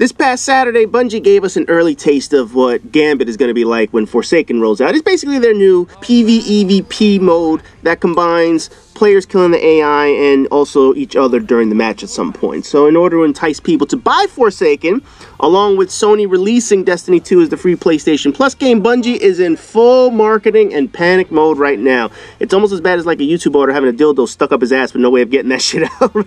This past Saturday, Bungie gave us an early taste of what Gambit is going to be like when Forsaken rolls out. It's basically their new PvEVP mode that combines players killing the AI and also each other during the match at some point. So in order to entice people to buy Forsaken, along with Sony releasing Destiny 2 as the free PlayStation Plus game, Bungie is in full marketing and panic mode right now. It's almost as bad as like a YouTube order having a dildo stuck up his ass with no way of getting that shit out.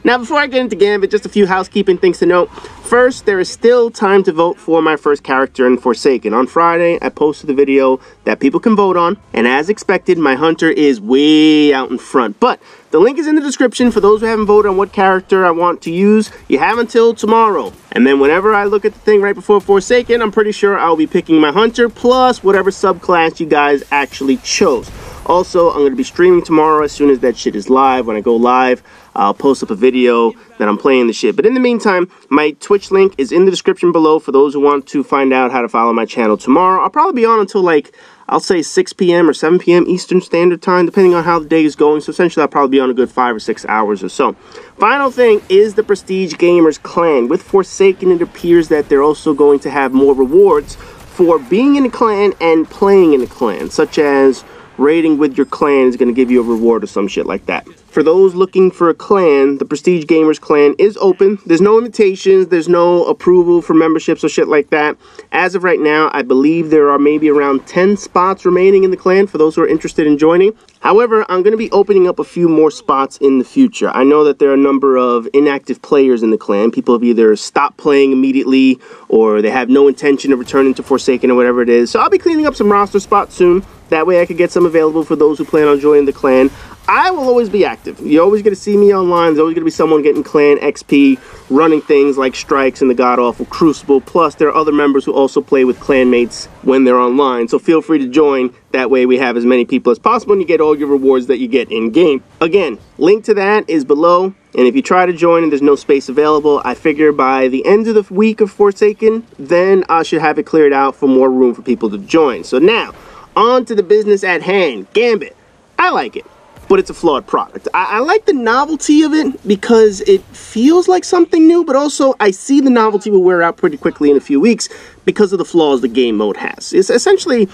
Now, before I get into Gambit, just a few housekeeping things to note. First, there is still time to vote for my first character in Forsaken. On Friday, I posted the video that people can vote on, and as expected, my hunter is way out in front. But the link is in the description for those who haven't voted on what character I want to use. You have until tomorrow. And then whenever I look at the thing right before Forsaken, I'm pretty sure I'll be picking my hunter plus whatever subclass you guys actually chose. Also, I'm going to be streaming tomorrow as soon as that shit is live. When I go live, I'll post up a video that I'm playing the shit. But in the meantime, my Twitch link is in the description below for those who want to find out how to follow my channel tomorrow. I'll probably be on until like, I'll say 6 p.m. or 7 p.m. Eastern Standard Time, depending on how the day is going. So essentially, I'll probably be on a good 5 or 6 hours or so. Final thing is the Prestige Gamerz clan. With Forsaken, it appears that they're also going to have more rewards for being in a clan and playing in a clan, such as raiding with your clan is going to give you a reward or some shit like that. For those looking for a clan, the Prestige Gamerz clan is open. There's no invitations, there's no approval for memberships or shit like that. As of right now, I believe there are maybe around 10 spots remaining in the clan for those who are interested in joining. However, I'm going to be opening up a few more spots in the future. I know that there are a number of inactive players in the clan. People have either stopped playing immediately or they have no intention of returning to Forsaken or whatever it is. So I'll be cleaning up some roster spots soon. That way I could get some available for those who plan on joining the clan. I will always be active. You're always going to see me online. There's always going to be someone getting clan XP, running things like strikes in the god-awful Crucible. Plus, there are other members who also play with clanmates when they're online. So feel free to join. That way we have as many people as possible and you get all your rewards that you get in-game. Again, link to that is below. And if you try to join and there's no space available, I figure by the end of the week of Forsaken, then I should have it cleared out for more room for people to join. So now, on to the business at hand. Gambit. I like it, but it's a flawed product. I like the novelty of it because it feels like something new, but also I see the novelty will wear out pretty quickly in a few weeks because of the flaws the game mode has. It's essentially,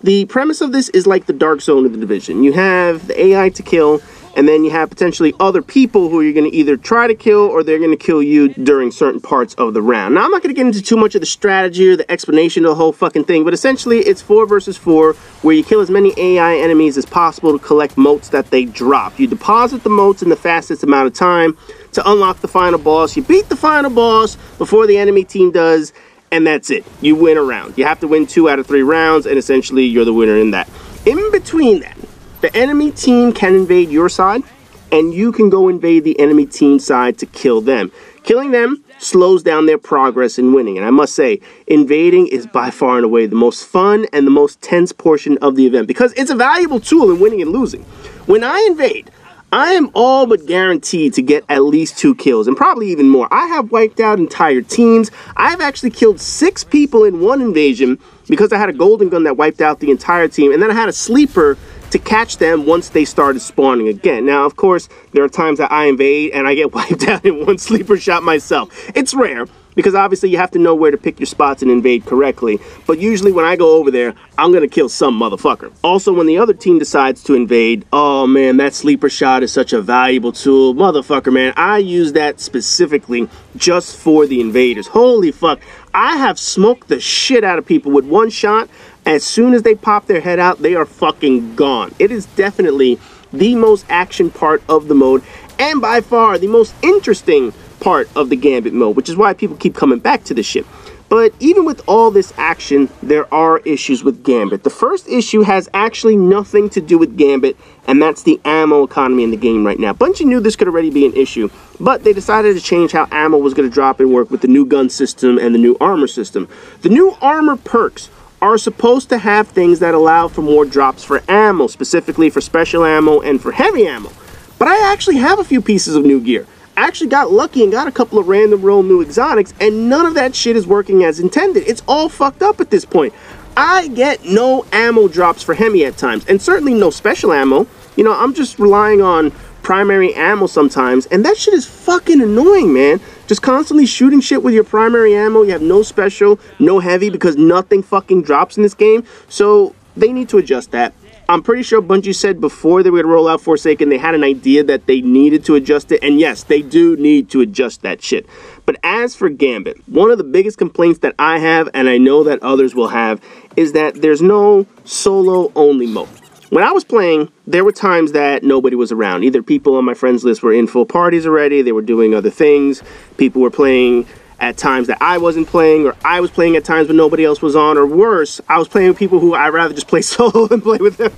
the premise of this is like the Dark Zone of the Division. You have the AI to kill, and then you have potentially other people who you're going to either try to kill or they're going to kill you during certain parts of the round. Now, I'm not going to get into too much of the strategy or the explanation of the whole fucking thing, but essentially it's 4 versus 4 where you kill as many AI enemies as possible to collect motes that they drop. You deposit the motes in the fastest amount of time to unlock the final boss. You beat the final boss before the enemy team does, and that's it. You win a round. You have to win 2 out of 3 rounds, and essentially you're the winner in that. In between that, the enemy team can invade your side, and you can go invade the enemy team side to kill them. Killing them slows down their progress in winning, and I must say, invading is by far and away the most fun and the most tense portion of the event, because it's a valuable tool in winning and losing. When I invade, I am all but guaranteed to get at least 2 kills, and probably even more. I have wiped out entire teams. I have actually killed 6 people in one invasion because I had a golden gun that wiped out the entire team, and then I had a sleeper to catch them once they started spawning again. Now, of course, there are times that I invade and I get wiped out in one sleeper shot myself. It's rare, because obviously you have to know where to pick your spots and invade correctly. But usually when I go over there, I'm going to kill some motherfucker. Also, when the other team decides to invade, oh man, that sleeper shot is such a valuable tool. Motherfucker, man, I use that specifically just for the invaders. Holy fuck. I have smoked the shit out of people with one shot. As soon as they pop their head out, they are fucking gone. It is definitely the most action part of the mode, and by far the most interesting part of the Gambit mode, which is why people keep coming back to this shit. But even with all this action, there are issues with Gambit. The first issue has actually nothing to do with Gambit, and that's the ammo economy in the game right now. Bungie knew this could already be an issue, but they decided to change how ammo was going to drop and work with the new gun system and the new armor system. The new armor perks are supposed to have things that allow for more drops for ammo, specifically for special ammo and for heavy ammo. But I actually have a few pieces of new gear. I actually got lucky and got a couple of random roll new exotics, and none of that shit is working as intended. It's all fucked up at this point. I get no ammo drops for Hemi at times, and certainly no special ammo. You know, I'm just relying on primary ammo sometimes, and that shit is fucking annoying, man. Just constantly shooting shit with your primary ammo. You have no special, no heavy, because nothing fucking drops in this game. So they need to adjust that. I'm pretty sure Bungie said before they were going to roll out Forsaken, they had an idea that they needed to adjust it. And yes, they do need to adjust that shit. But as for Gambit, one of the biggest complaints that I have, and I know that others will have, is that there's no solo-only mode. When I was playing, there were times that nobody was around. Either people on my friends list were in full parties already, they were doing other things, people were playing at times that I wasn't playing, or I was playing at times when nobody else was on, or worse, I was playing with people who I'd rather just play solo than play with them.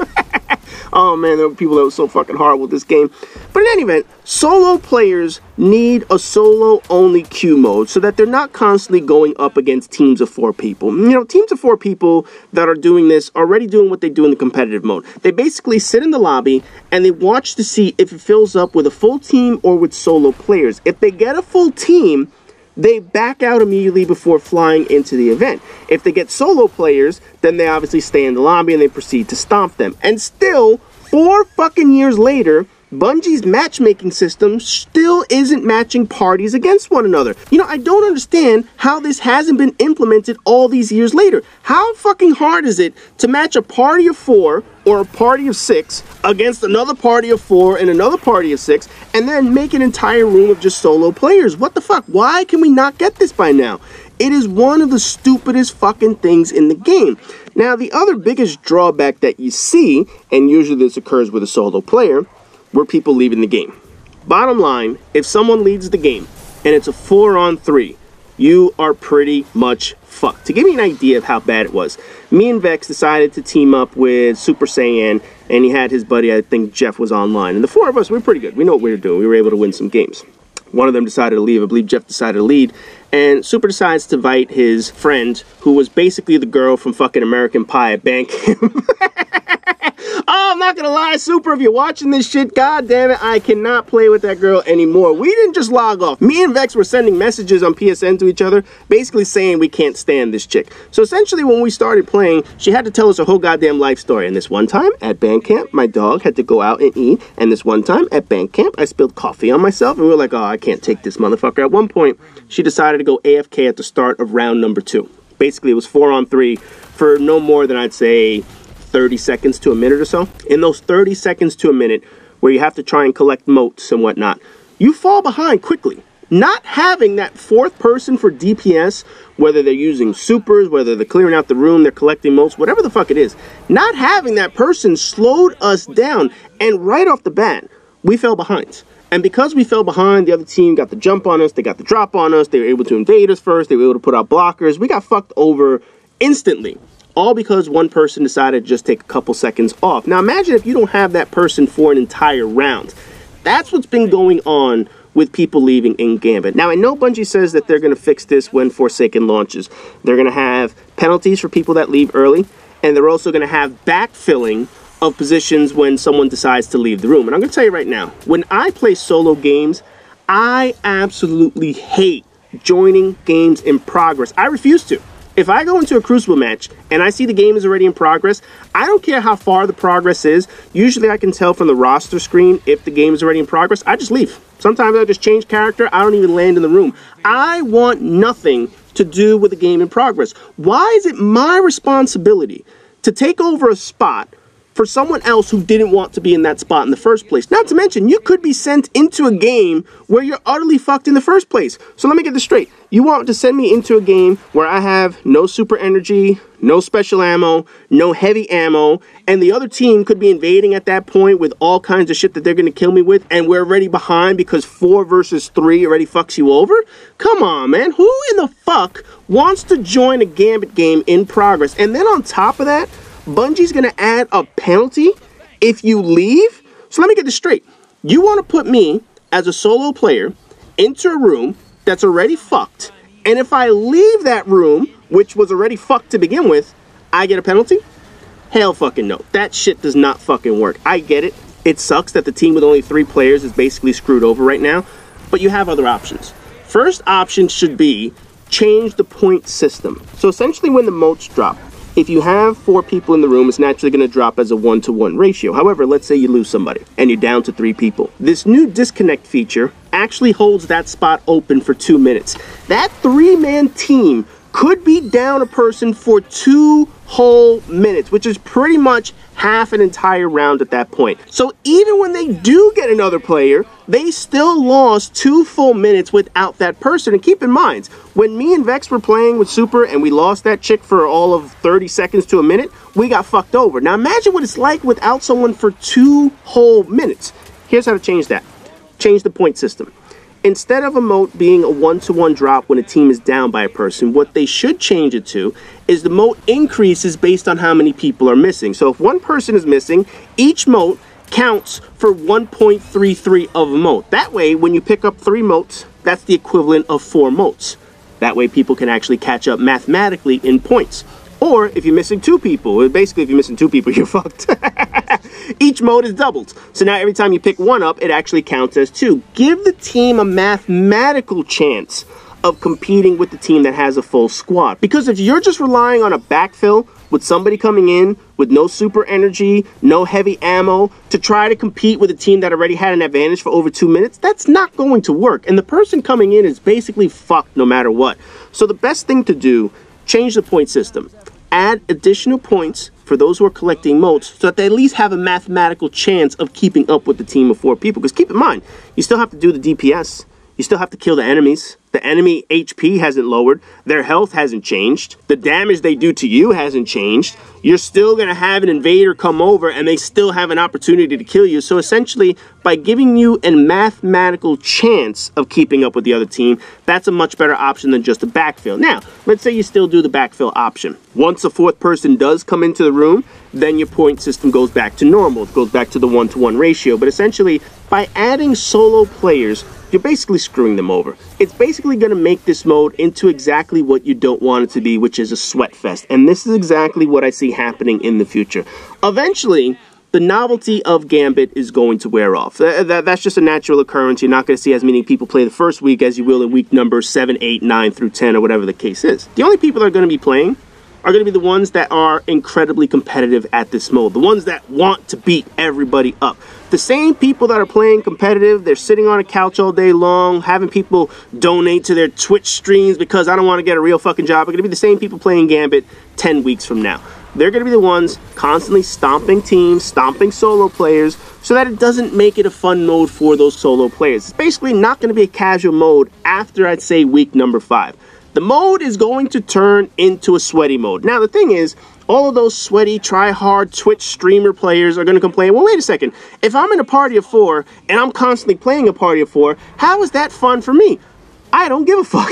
Oh man, there were people that were so fucking horrible with this game. But in any event, solo players need a solo-only queue mode so that they're not constantly going up against teams of 4 people. You know, teams of 4 people that are doing this are already doing what they do in the competitive mode. They basically sit in the lobby and they watch to see if it fills up with a full team or with solo players. If they get a full team, they back out immediately before flying into the event. If they get solo players, then they obviously stay in the lobby and they proceed to stomp them. And still, 4 fucking years later, Bungie's matchmaking system still isn't matching parties against one another. You know, I don't understand how this hasn't been implemented all these years later. How fucking hard is it to match a party of 4 or a party of 6 against another party of 4 and another party of 6, and then make an entire room of just solo players? What the fuck? Why can we not get this by now? It is one of the stupidest fucking things in the game. Now, the other biggest drawback that you see, and usually this occurs with a solo player, were people leaving the game. Bottom line, if someone leads the game and it's a 4-on-3, you are pretty much fucked. To give you an idea of how bad it was, me and Vex decided to team up with Super Saiyan, and he had his buddy, I think Jeff, was online. And the 4 of us, we were pretty good. We know what we were doing. We were able to win some games. One of them decided to leave. I believe Jeff decided to lead. And Super decides to invite his friend, who was basically the girl from fucking American Pie, at Bandcamp. Oh, I'm not gonna lie, Super, if you're watching this shit, god damn it, I cannot play with that girl anymore. We didn't just log off. Me and Vex were sending messages on PSN to each other, basically saying we can't stand this chick. So essentially, when we started playing, she had to tell us her whole goddamn life story. And this one time at Bandcamp, my dog had to go out and eat. And this one time at Bandcamp, I spilled coffee on myself. And we were like, oh, I can't take this motherfucker. At one point, she decided to go AFK at the start of round number 2. Basically, it was 4-on-3 for no more than, I'd say, 30 seconds to a minute or so. In those 30 seconds to a minute where you have to try and collect motes and whatnot, you fall behind quickly. Not having that 4th person for DPS, whether they're using supers, whether they're clearing out the room, they're collecting motes, whatever the fuck it is, not having that person slowed us down, and right off the bat, we fell behind. And because we fell behind, the other team got the jump on us, they got the drop on us, they were able to invade us first, they were able to put out blockers, we got fucked over instantly. All because one person decided to just take a couple seconds off. Now imagine if you don't have that person for an entire round. That's what's been going on with people leaving in Gambit. Now I know Bungie says that they're going to fix this when Forsaken launches. They're going to have penalties for people that leave early, and they're also going to have backfilling of positions when someone decides to leave the room. And I'm going to tell you right now, when I play solo games, I absolutely hate joining games in progress. I refuse to. If I go into a Crucible match and I see the game is already in progress, I don't care how far the progress is. Usually I can tell from the roster screen if the game is already in progress. I just leave. Sometimes I just change character. I don't even land in the room. I want nothing to do with the game in progress. Why is it my responsibility to take over a spot for someone else who didn't want to be in that spot in the first place? Not to mention, you could be sent into a game where you're utterly fucked in the first place. So let me get this straight. You want to send me into a game where I have no super energy, no special ammo, no heavy ammo, and the other team could be invading at that point with all kinds of shit that they're going to kill me with, and we're already behind because 4 versus 3 already fucks you over? Come on, man. Who in the fuck wants to join a Gambit game in progress? And then on top of that, Bungie's going to add a penalty if you leave? So let me get this straight. You want to put me as a solo player into a room that's already fucked, and if I leave that room, which was already fucked to begin with, I get a penalty? Hell fucking no. That shit does not fucking work. I get it. It sucks that the team with only 3 players is basically screwed over right now, but you have other options. First option should be change the point system. So essentially when the motes drop, If you have 4 people in the room, it's naturally going to drop as a 1-to-1 ratio. However, let's say you lose somebody and you're down to 3 people. This new disconnect feature actually holds that spot open for 2 minutes. That 3-man team could be down a person for 2 whole minutes, which is pretty much half an entire round at that point. So even when they do get another player, they still lost 2 full minutes without that person. And keep in mind, when me and Vex were playing with Super and we lost that chick for all of 30 seconds to a minute, we got fucked over. Now imagine what it's like without someone for 2 whole minutes. Here's how to change that. Change the point system. Instead of a moat being a 1-to-1 drop when a team is down by a person, what they should change it to is the moat increases based on how many people are missing. So if 1 person is missing, each moat counts for 1.33 of a moat. That way, when you pick up 3 moats, that's the equivalent of 4 moats. That way people can actually catch up mathematically in points. Or if you're missing 2 people, basically if you're missing 2 people, you're fucked. Each mode is doubled. So now every time you pick 1 up, it actually counts as 2. Give the team a mathematical chance of competing with the team that has a full squad. Because if you're just relying on a backfill with somebody coming in with no super energy, no heavy ammo, to try to compete with a team that already had an advantage for over 2 minutes, that's not going to work. And the person coming in is basically fucked no matter what. So the best thing to do, change the point system. Add additional points for those who are collecting moats so that they at least have a mathematical chance of keeping up with the team of 4 people. Because keep in mind, you still have to do the DPS. You still have to kill the enemies. The enemy HP hasn't lowered. Their health hasn't changed. The damage they do to you hasn't changed. You're still going to have an invader come over and they still have an opportunity to kill you. So essentially, by giving you a mathematical chance of keeping up with the other team, that's a much better option than just a backfill. Now, let's say you still do the backfill option. Once a 4th person does come into the room, then your point system goes back to normal. It goes back to the 1-to-1 ratio. But essentially, by adding solo players, you're basically screwing them over. It's basically going to make this mode into exactly what you don't want it to be, which is a sweat fest. And this is exactly what I see happening in the future. Eventually, the novelty of Gambit is going to wear off. That's just a natural occurrence. You're not going to see as many people play the first week as you will in week number 7, 8, 9 through 10 or whatever the case is. The only people that are going to be playing are going to be the ones that are incredibly competitive at this mode. The ones that want to beat everybody up. The same people that are playing competitive, they're sitting on a couch all day long, having people donate to their Twitch streams because I don't want to get a real fucking job, are going to be the same people playing Gambit 10 weeks from now. They're going to be the ones constantly stomping teams, stomping solo players, so that it doesn't make it a fun mode for those solo players. It's basically not going to be a casual mode after, I'd say, week number 5. The mode is going to turn into a sweaty mode. Now, the thing is, all of those sweaty, try-hard Twitch streamer players are going to complain, well, wait a second. If I'm in a party of 4 and I'm constantly playing a party of 4, how is that fun for me? I don't give a fuck.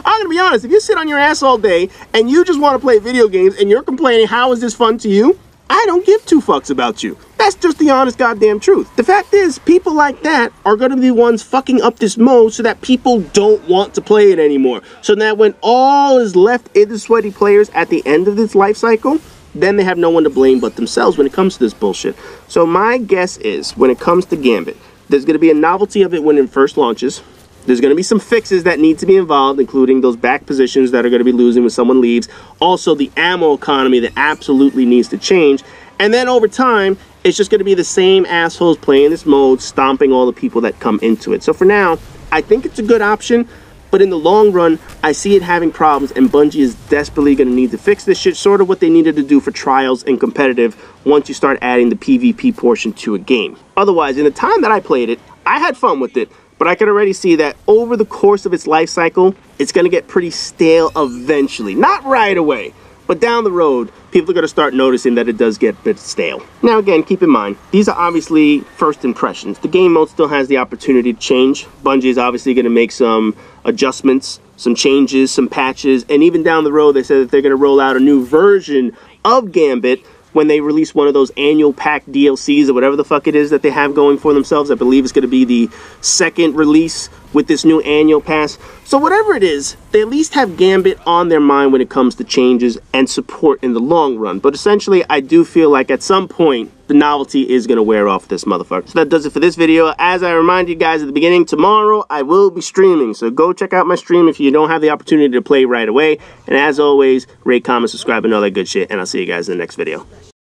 I'm going to be honest. If you sit on your ass all day and you just want to play video games and you're complaining, how is this fun to you? I don't give 2 fucks about you. That's just the honest goddamn truth. The fact is, people like that are going to be the ones fucking up this mode so that people don't want to play it anymore. So that when all is left is the sweaty players at the end of this life cycle, then they have no one to blame but themselves when it comes to this bullshit. So my guess is, when it comes to Gambit, there's going to be a novelty of it when it first launches. There's going to be some fixes that need to be involved, including those back positions that are going to be losing when someone leaves. Also, the ammo economy that absolutely needs to change. And then over time, it's just going to be the same assholes playing this mode, stomping all the people that come into it. So for now, I think it's a good option. But in the long run, I see it having problems, and Bungie is desperately going to need to fix this shit, sort of what they needed to do for Trials and Competitive once you start adding the PvP portion to a game. Otherwise, in the time that I played it, I had fun with it. But I can already see that over the course of its life cycle, it's going to get pretty stale eventually. Not right away, but down the road, people are going to start noticing that it does get a bit stale. Now again, keep in mind, these are obviously first impressions. The game mode still has the opportunity to change. Bungie is obviously going to make some adjustments, some changes, some patches, and even down the road, they said that they're going to roll out a new version of Gambit when they release one of those annual pack DLCs or whatever the fuck it is that they have going for themselves. I believe it's going to be the 2nd release with this new annual pass. So whatever it is, they at least have Gambit on their mind when it comes to changes and support in the long run. But essentially, I do feel like at some point, the novelty is going to wear off this motherfucker. So that does it for this video. As I reminded you guys at the beginning, tomorrow I will be streaming. So go check out my stream if you don't have the opportunity to play right away. And as always, rate, comment, subscribe, and all that good shit. And I'll see you guys in the next video.